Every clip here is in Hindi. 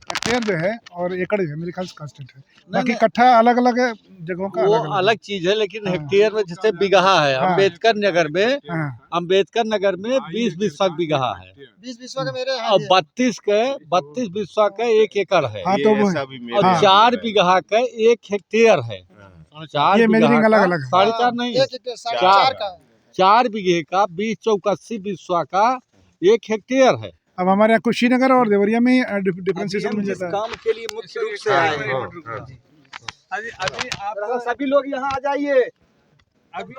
हेक्टेयर जो है और एकड़ जो है मेरे ख्याल से कांस्टेंट है, बाकी कट्ठा अलग अलग जगहों का वो अलग चीज है, लेकिन हेक्टेयर में जैसे बिगहा है। अम्बेडकर नगर में 20 बिस्सा बिगहा है, 20 बिस्वा का मेरे और 32 बिस्सा का 1 एकड़ है, तो वो और 4 बिगहा का 1 हेक्टेयर है। 4 मेजरिंग अलग अलग है, 4.5 नहीं, 4 बीघे का 20 चौक 80 बिस्वा का 1 हेक्टेयर है। अब हमारे यहाँ कुशीनगर और देवरिया में डिफरेंशिएशन मिल जाता है। काम के लिए मुख्य रूप से आए हैं। अभी आप सभी लोग यहाँ आ जाइए। अभी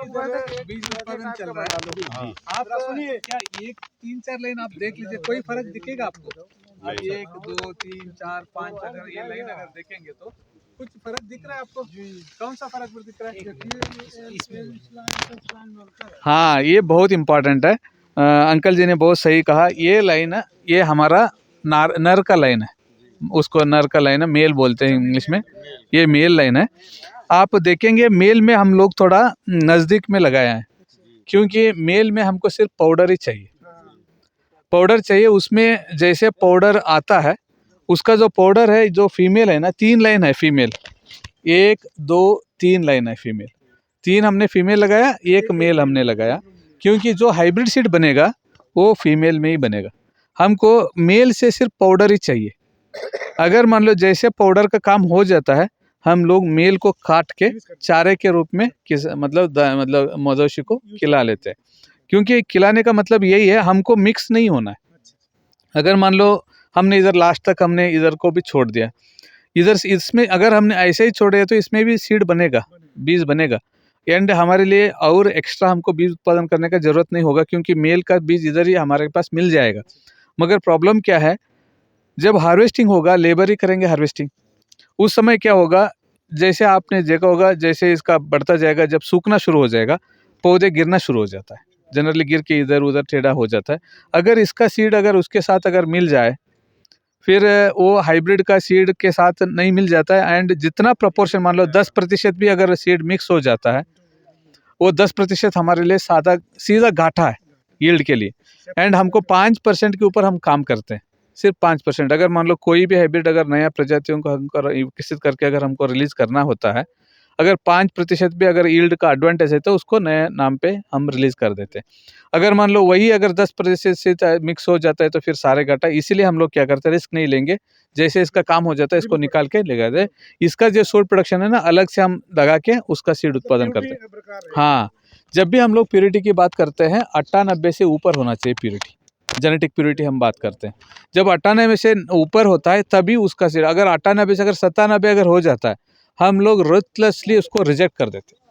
बीज उत्पादन चल रहा है, आप सुनिए, क्या 3-4 लाइन आप देख लीजिए, कोई फर्क दिखेगा आपको? अब 1 2 3 4 5 अगर ये लाइन अगर देखेंगे तो कुछ फर्क दिख रहा है आपको? कौन सा फर्क दिख रहा है? हाँ, ये बहुत इम्पोर्टेंट है। अंकल जी ने बहुत सही कहा। ये लाइन है, ये हमारा नर का लाइन है, उसको नर का लाइन है, मेल बोलते हैं इंग्लिश में। ये मेल लाइन है। आप देखेंगे मेल में हम लोग थोड़ा नज़दीक में लगाया है, क्योंकि मेल में हमको सिर्फ पाउडर ही चाहिए, पाउडर चाहिए। उसमें जैसे पाउडर आता है, उसका जो पाउडर है, जो फीमेल है ना, 3 लाइन है फीमेल, 1 2 3 लाइन है फीमेल, 3 हमने फीमेल लगाया, 1 मेल हमने लगाया, क्योंकि जो हाइब्रिड सीड बनेगा वो फीमेल में ही बनेगा। हमको मेल से सिर्फ पाउडर ही चाहिए। अगर मान लो जैसे पाउडर का काम हो जाता है, हम लोग मेल को काट के चारे के रूप में मतलब मवेशी को खिला लेते हैं, क्योंकि खिलाने का मतलब यही है, हमको मिक्स नहीं होना है। अगर मान लो हमने इधर लास्ट तक हमने इधर को भी छोड़ दिया, इधर इसमें अगर हमने ऐसे ही छोड़े तो इसमें भी सीड बनेगा, बीज बनेगा, एंड हमारे लिए और एक्स्ट्रा हमको बीज उत्पादन करने का ज़रूरत नहीं होगा, क्योंकि मेल का बीज इधर ही हमारे पास मिल जाएगा। मगर प्रॉब्लम क्या है, जब हार्वेस्टिंग होगा, लेबर ही करेंगे हार्वेस्टिंग, उस समय क्या होगा, जैसे आपने देखा होगा, जैसे इसका बढ़ता जाएगा, जब सूखना शुरू हो जाएगा, पौधे गिरना शुरू हो जाता है, जनरली गिर के इधर उधर टेढ़ा हो जाता है। अगर इसका सीड अगर उसके साथ अगर मिल जाए, फिर वो हाइब्रिड का सीड के साथ नहीं मिल जाता है, एंड जितना प्रपोर्शन मान लो 10% भी अगर सीड मिक्स हो जाता है, वो 10% हमारे लिए सीधा घाटा है यील्ड के लिए। एंड हमको 5% के ऊपर हम काम करते हैं, सिर्फ 5%। अगर मान लो कोई भी हाइब्रिड अगर नया प्रजातियों को हमको विकसित करके अगर हमको रिलीज करना होता है, अगर 5% भी अगर यील्ड का एडवांटेज है, तो उसको नए नाम पे हम रिलीज कर देते हैं। अगर मान लो वही अगर 10% से मिक्स हो जाता है, तो फिर सारे घाटा। इसीलिए हम लोग क्या करते हैं, रिस्क नहीं लेंगे, जैसे इसका काम हो जाता है इसको निकाल के ले जाते हैं। इसका जो सीड प्रोडक्शन है ना, अलग से हम लगा के उसका सीड उत्पादन करते हैं। हाँ, जब भी हम लोग प्योरिटी की बात करते हैं, 98 से ऊपर होना चाहिए प्योरिटी, जेनेटिक प्योरिटी हम बात करते हैं। जब 98 से ऊपर होता है तभी उसका सीड, अगर 98 से अगर 97 अगर हो जाता है, हम लोग रूथलेसली उसको रिजेक्ट कर देते हैं।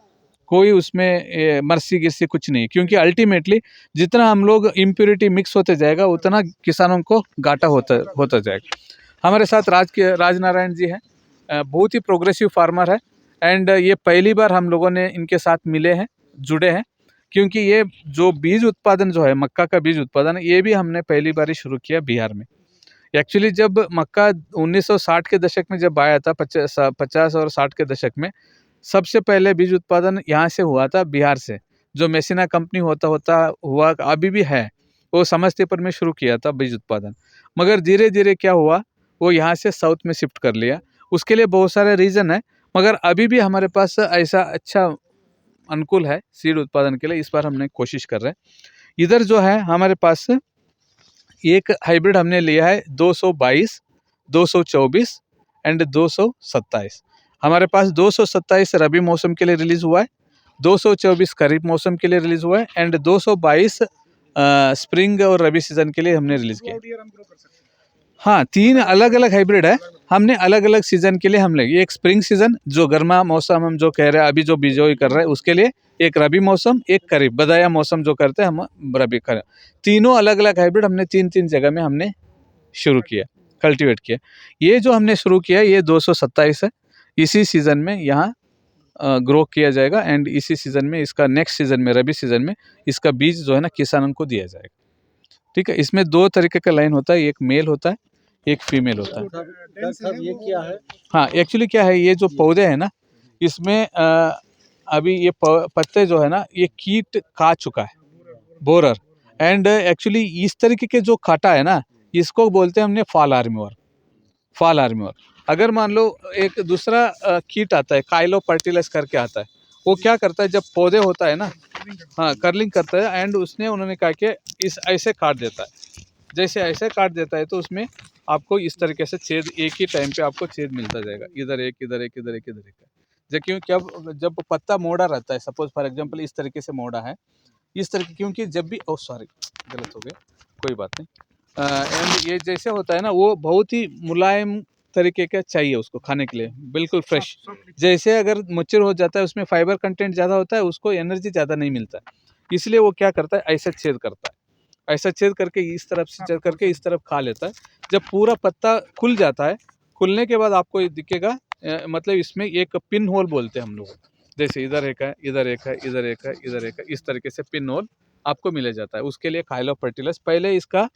कोई उसमें मर्सी गिर्सी कुछ नहीं, क्योंकि अल्टीमेटली जितना हम लोग इम्प्योरिटी मिक्स होते जाएगा, उतना किसानों को घाटा होता जाएगा। हमारे साथ राजनारायण जी हैं, बहुत ही प्रोग्रेसिव फार्मर है, एंड ये पहली बार हम लोगों ने इनके साथ मिले हैं, जुड़े हैं, क्योंकि ये जो बीज उत्पादन जो है, मक्का का बीज उत्पादन, ये भी हमने पहली बार ही शुरू किया बिहार में। एक्चुअली जब मक्का 1960 के दशक में जब आया था, 50 और 60 के दशक में, सबसे पहले बीज उत्पादन यहाँ से हुआ था, बिहार से। जो मेसिना कंपनी हुआ अभी भी है, वो समस्तीपुर में शुरू किया था बीज उत्पादन। मगर धीरे धीरे क्या हुआ, वो यहाँ से साउथ में शिफ्ट कर लिया। उसके लिए बहुत सारे रीज़न है, मगर अभी भी हमारे पास ऐसा अच्छा अनुकूल है सीड उत्पादन के लिए। इस बार हमने कोशिश कर रहे हैं। इधर जो है हमारे पास एक हाइब्रिड हमने लिया है 222, 224 एंड 227। हमारे पास 227 रबी मौसम के लिए रिलीज हुआ है, 224 खरीफ मौसम के लिए रिलीज हुआ है, एंड 222 स्प्रिंग और रबी सीजन के लिए हमने रिलीज किया। हाँ, 3 अलग अलग हाइब्रिड है, हमने अलग अलग सीजन के लिए हम लेंगे। एक स्प्रिंग सीजन जो गर्मा मौसम हम जो कह रहे हैं, अभी जो बिजोई कर रहे हैं उसके लिए, एक रबी मौसम, एक खरीफ बदाया मौसम जो करते हैं हम रबी खरीफ। तीनों अलग अलग हाइब्रिड हमने 3 जगह में हमने शुरू किया, कल्टीवेट किया। ये जो हमने शुरू किया ये 227 है, इसी सीज़न में यहाँ ग्रो किया जाएगा, एंड इसी सीज़न में इसका नेक्स्ट सीज़न में रबी सीज़न में इसका बीज जो है ना किसानों को दिया जाएगा। ठीक है, इसमें 2 तरीके का लाइन होता है, एक मेल होता है, एक फीमेल होता है। ये क्या है? हाँ, एक्चुअली क्या है, ये जो पौधे हैं ना, इसमें अभी ये पत्ते जो है ना, ये कीट खा चुका है, बोरर, एंड एक्चुअली इस तरीके के जो काटा है ना, इसको बोलते हैं हमने फॉल आर्मीवर्म। फॉल आर्मीवर्म, अगर मान लो एक दूसरा कीट आता है, काइलोपर्टिलस करके आता है, वो क्या करता है जब पौधे होता है ना, हाँ कर्लिंग करता है, एंड उसने उन्होंने कहा कि इस ऐसे काट देता है, जैसे ऐसे काट देता है तो उसमें आपको इस तरीके से छेद एक ही टाइम पे आपको छेद मिलता जाएगा, इधर एक, इधर एक, इधर एक, इधर एक। क्यों जब पत्ता मोड़ा रहता है, सपोज फॉर एग्जांपल इस तरीके से मोड़ा है, इस तरीके, क्योंकि जब भी सॉरी गलत हो गया, कोई बात नहीं। एंड ये जैसे होता है ना, वो बहुत ही मुलायम तरीके का चाहिए उसको खाने के लिए, बिल्कुल फ्रेश। जैसे अगर मच्योर हो जाता है, उसमें फाइबर कंटेंट ज़्यादा होता है, उसको एनर्जी ज़्यादा नहीं मिलता है, इसलिए वो क्या करता है, ऐसा छेद करता है, ऐसा छेद करके इस तरफ से छेद करके इस तरफ खा लेता है। जब पूरा पत्ता खुल जाता है, खुलने के बाद आपको ये दिखेगा, मतलब इसमें एक पिन होल बोलते हैं हम लोग, जैसे इधर एक है, इधर एक है, इधर एक है, इधर एक है, इस तरीके से पिन होल आपको मिल जाता है। उसके लिए काइलोपर्टिलस, पहले इसका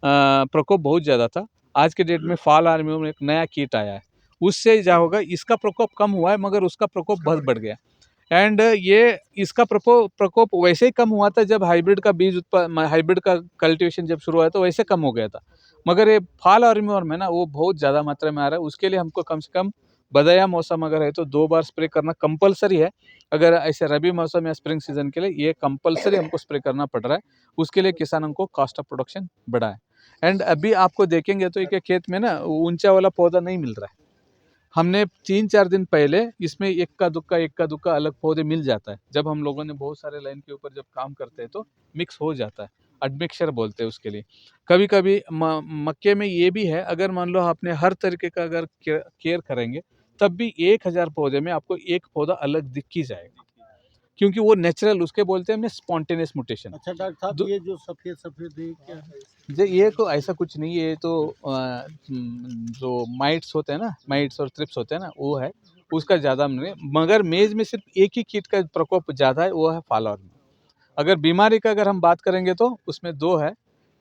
प्रकोप बहुत ज़्यादा था, आज के डेट में फॉल आर्मीवर्म में एक नया कीट आया है, उससे क्या होगा, इसका प्रकोप कम हुआ है मगर उसका प्रकोप बहुत बढ़ गया। एंड ये इसका प्रकोप वैसे ही कम हुआ था जब हाइब्रिड का कल्टीवेशन जब शुरू हुआ तो वैसे कम हो गया था, मगर ये फॉल आर्मीवर्म है ना, वो बहुत ज़्यादा मात्रा में आ रहा है। उसके लिए हमको कम से कम बदाया मौसम अगर है तो 2 बार स्प्रे करना कंपलसरी है। अगर ऐसे रबी मौसम या स्प्रिंग सीजन के लिए ये कंपलसरी हमको स्प्रे करना पड़ रहा है, उसके लिए किसानों को कॉस्ट ऑफ प्रोडक्शन बढ़ा है। एंड अभी आपको देखेंगे तो एक खेत में ना ऊंचा वाला पौधा नहीं मिल रहा है, हमने 3-4 दिन पहले इसमें एक का दुक्का अलग पौधे मिल जाता है। जब हम लोगों ने बहुत सारे लाइन के ऊपर जब काम करते हैं तो मिक्स हो जाता है, एडमिक्सचर बोलते हैं उसके लिए। कभी कभी मक्के में ये भी है, अगर मान लो आपने हर तरीके का अगर केयर करेंगे तब भी 1000 पौधे में आपको एक पौधा अलग दिख ही जाएगा, क्योंकि वो नेचुरल, उसके बोलते हैं हमने स्पॉन्टेनियस म्यूटेशन। अच्छा डॉक्टर साहब, ये जो सफेद सफेद है क्या है? ये तो ऐसा कुछ नहीं है, ये तो जो माइट्स होते हैं ना, माइट्स और थ्रिप्स होते हैं ना, वो है, उसका ज़्यादा नहीं, मगर मेज में सिर्फ एक ही कीट का प्रकोप ज़्यादा है, वो है फॉल आर्मीवर्म। अगर बीमारी का अगर हम बात करेंगे तो उसमें 2 है,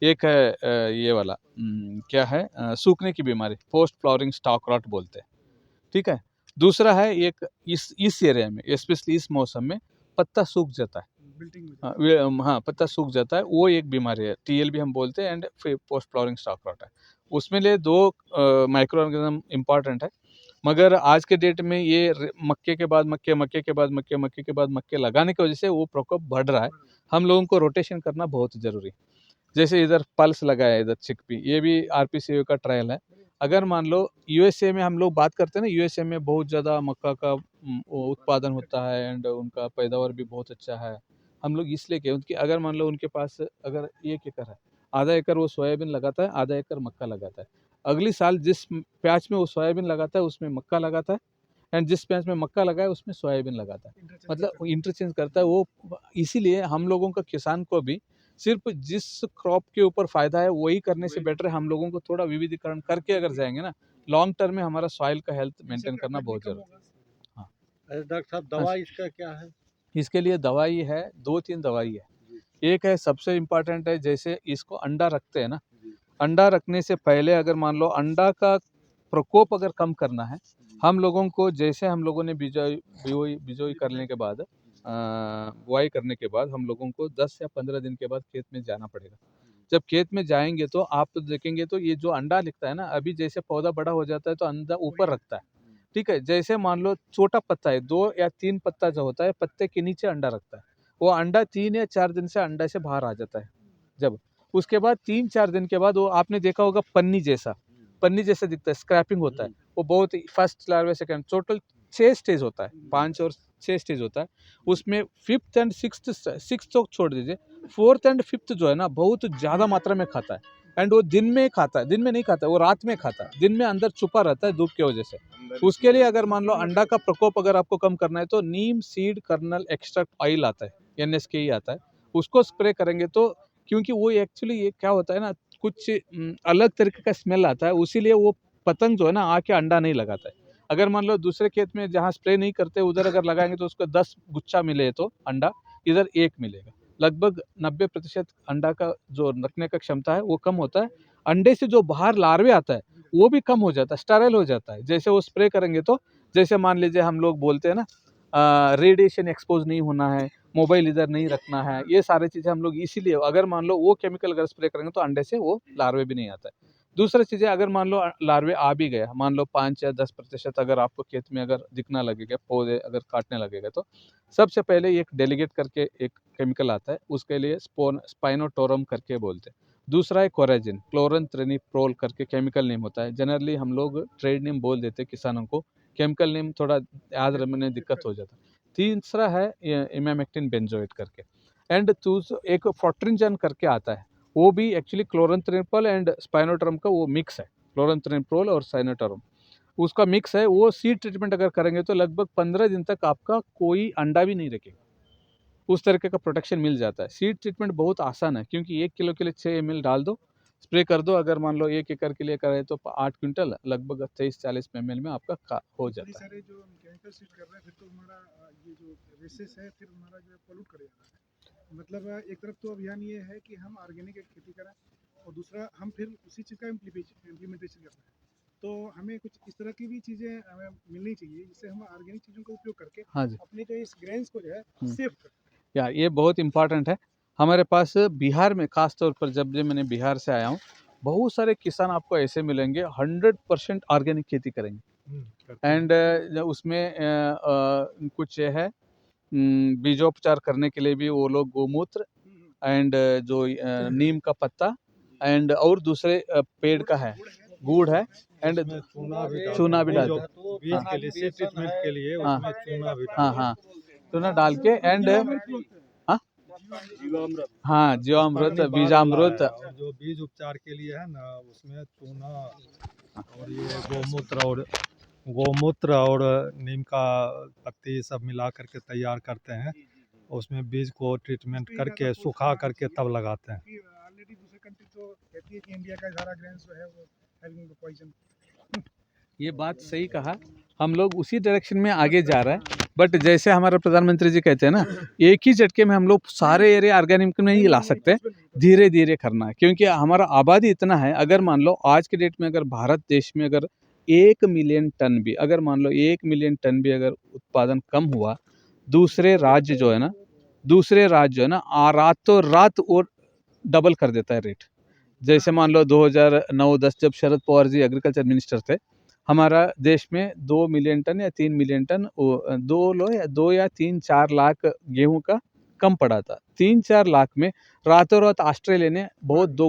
एक है ये वाला क्या है, सूखने की बीमारी, पोस्ट फ्लावरिंग स्टॉक रॉट बोलते हैं, ठीक है। दूसरा है एक इस एरिया में, स्पेशली इस मौसम में पत्ता सूख जाता है, हाँ पत्ता सूख जाता है, वो एक बीमारी है, टीएलबी हम बोलते हैं, and post flowering stalk rot है। उसमें लिए 2 माइक्रो ऑर्गेनिज्म इम्पॉर्टेंट है, मगर आज के डेट में ये मक्के के बाद मक्के, मक्के के बाद मक्के, मक्के के बाद मक्के लगाने की वजह से वो प्रकोप बढ़ रहा है। हम लोगों को रोटेशन करना बहुत ज़रूरी है। जैसे इधर पल्स लगाया है, इधर चिकपी, ये भी आरपीसीओ का ट्रायल है। अगर मान लो यूएसए में हम लोग बात करते हैं ना, यूएसए में बहुत ज़्यादा मक्का का उत्पादन होता है, एंड उनका पैदावार भी बहुत अच्छा है। हम लोग इसलिए क्योंकि अगर मान लो उनके पास अगर 1 एकड़ है, आधा एकड़ वो सोयाबीन लगाता है, आधा एकड़ मक्का लगाता है। अगली साल जिस प्याच में वो सोयाबीन लगाता है उसमें मक्का लगाता है, एंड जिस प्याच में मक्का लगाए उसमें सोयाबीन लगाता है, मतलब इंटरचेंज करता है वो। इसीलिए हम लोगों का किसान को भी सिर्फ जिस क्रॉप के ऊपर फ़ायदा है वही करने से बेटर है, हम लोगों को थोड़ा विविधीकरण करके अगर जाएंगे ना, लॉन्ग टर्म में हमारा सॉइल का हेल्थ मेंटेन करना बहुत ज़रूरी है। अरे डॉक्टर साहब, दवा इसका क्या है? इसके लिए दवाई है, 2-3 दवाई है। एक है सबसे इम्पोर्टेंट है, जैसे इसको अंडा रखते हैं ना, अंडा रखने से पहले अगर मान लो अंडा का प्रकोप अगर कम करना है, हम लोगों को, जैसे हम लोगों ने बिजोई करने के बाद, बुआई करने के बाद हम लोगों को 10 या 15 दिन के बाद खेत में जाना पड़ेगा। जब खेत में जाएंगे तो आप देखेंगे तो ये जो अंडा लिखता है ना, अभी जैसे पौधा बड़ा हो जाता है तो अंडा ऊपर रखता है, ठीक है। जैसे मान लो छोटा पत्ता है, 2 या 3 पत्ता जो होता है, पत्ते के नीचे अंडा रखता है, वो अंडा 3 या 4 दिन से अंडा से बाहर आ जाता है। जब उसके बाद 3-4 दिन के बाद वो आपने देखा होगा पन्नी जैसा दिखता है, स्क्रैपिंग होता है। वो बहुत ही first, larva, second, total 6 stage होता है, 5 और 6 स्टेज होता है। उसमें 5th एंड 6th तो छोड़ दीजिए, 4th एंड 5th जो है ना बहुत ज़्यादा मात्रा में खाता है, एंड वो दिन में खाता है, दिन में नहीं खाता है, वो रात में खाता है, दिन में अंदर छुपा रहता है धूप की वजह से। उसके लिए अगर मान लो अंडा का प्रकोप अगर आपको कम करना है तो नीम सीड कर्नल एक्सट्रैक्ट ऑयल आता है, NSK ही आता है, उसको स्प्रे करेंगे तो, क्योंकि वो एक्चुअली ये क्या होता है ना, कुछ अलग तरीके का स्मेल आता है, उसीलिए वो पतंग जो है ना आके अंडा नहीं लगाता है। अगर मान लो दूसरे खेत में जहाँ स्प्रे नहीं करते उधर अगर लगाएंगे तो उसको 10 गुच्छा मिले तो अंडा, इधर 1 मिलेगा। लगभग 90% अंडा का जो रखने का क्षमता है वो कम होता है। अंडे से जो बाहर लार्वे आता है वो भी कम हो जाता है, स्टेराइल हो जाता है। जैसे वो स्प्रे करेंगे तो, जैसे मान लीजिए हम लोग बोलते हैं ना, रेडिएशन एक्सपोज नहीं होना है, मोबाइल इधर नहीं रखना है, ये सारी चीज़ें हम लोग इसीलिए, अगर मान लो वो केमिकल अगर स्प्रे करेंगे तो अंडे से वो लार्वे भी नहीं आता है। दूसरा चीज़ें, अगर मान लो लार्वे आ भी गया, मान लो 5 या 10% अगर आपको खेत में अगर दिखना लगेगा, पौधे अगर काटने लगेगा, तो सबसे पहले एक डेलीगेट करके एक केमिकल आता है, उसके लिए स्पाइनोटोरम करके बोलते हैं। दूसरा है कोराजिन, क्लोरनथ्रेनिप्रोल करके केमिकल नेम होता है। जनरली हम लोग ट्रेड नेम बोल देते हैं किसानों को, केमिकल नेम थोड़ा याद रखने में दिक्कत हो जाता है। तीसरा है इमामेक्टिन बेंजोएट करके, एंड एक फोट्रिंजन करके आता है, वो भी एक्चुअली क्लोरनथ्रेनिप्रोल एंड स्पाइनोटोरम का वो मिक्स है, क्लोरनथ्रेनिप्रोल और साइनोटोरम उसका मिक्स है। वो सीड ट्रीटमेंट अगर करेंगे तो लगभग 15 दिन तक आपका कोई अंडा भी नहीं रखेगा, उस तरीके का प्रोटेक्शन मिल जाता है। सीड ट्रीटमेंट बहुत आसान है, क्योंकि 1 किलो के लिए 6 ml डाल दो, स्प्रे कर दो। अगर मान लो 1 एकड़ के लिए करें तो 8 क्विंटल लगभग 23-40 ml में आपका हो इतनी जाता है। सारे जो केमिकल सीड कर रहे हैं, फिर तो हमारा ये जो रेसेस है, फिर हमारा जो पोल्यूट करेगा। मतलब एक तरफ तो अभियान ये है कि हम ऑर्गेनिक खेती करें, और दूसरा हम फिर उसी चीज़ का इम्प्लीमेंटेशन करते हैं। तो हमें कुछ इस तरह की भी चीज़ें हमें मिलनी चाहिए, जिससे हम ऑर्गेनिक चीज़ों का उपयोग करके हाँ जी, अपने जो इस ग्रेन्स को जो है हम्म। सेव करें। यार ये बहुत इम्पॉर्टेंट है। हमारे पास बिहार में खास तौर पर, जब से मैंने बिहार से आया हूँ, बहुत सारे किसान आपको ऐसे मिलेंगे 100% ऑर्गेनिक खेती करेंगे। एंड उसमें कुछ ये है, बीजोपचार करने के लिए भी वो लोग गोमूत्र एंड जो नीम का पत्ता एंड और दूसरे पेड़ का है, गुड़ है, एंड चूना भी डालते हैं। बीज के लिए, सीड ट्रीटमेंट के लिए हाँ। उसमें चूना भी हाँ हाँ, चूना डाल के एंड हाँ, जीवामृत, बीजामृत, और जो बीज उपचार के लिए है ना, उसमें चूना और ये गोमूत्र और नीम का पत्ती सब मिला करके तैयार करते हैं। उसमें बीज को ट्रीटमेंट करके सुखा करके तब लगाते हैं। ऑलरेडी दूसरे कंट्री तो कहती है कि इंडिया का सारा ग्रेन्स जो है वो हैविंग पॉइजन। ये बात सही कहा, हम लोग उसी डायरेक्शन में आगे जा रहे हैं। बट जैसे हमारे प्रधानमंत्री जी कहते हैं ना, एक ही झटके में हम लोग सारे एरिया ऑर्गेनिक में नहीं ला सकते, धीरे धीरे करना है, क्योंकि हमारा आबादी इतना है। अगर मान लो आज के डेट में अगर भारत देश में अगर 1 मिलियन टन भी, अगर मान लो 1 मिलियन टन भी अगर उत्पादन कम हुआ, दूसरे राज्य जो है ना रातों रात और डबल कर देता है रेट। जैसे मान लो 2009-10 जब शरद पवार जी एग्रीकल्चर मिनिस्टर थे, हमारा देश में 2 मिलियन टन या 3 मिलियन टन, 2 या 3-4 लाख गेहूं का कम पड़ा था। 3-4 लाख में रातों रात ऑस्ट्रेलिया ने बहुत 2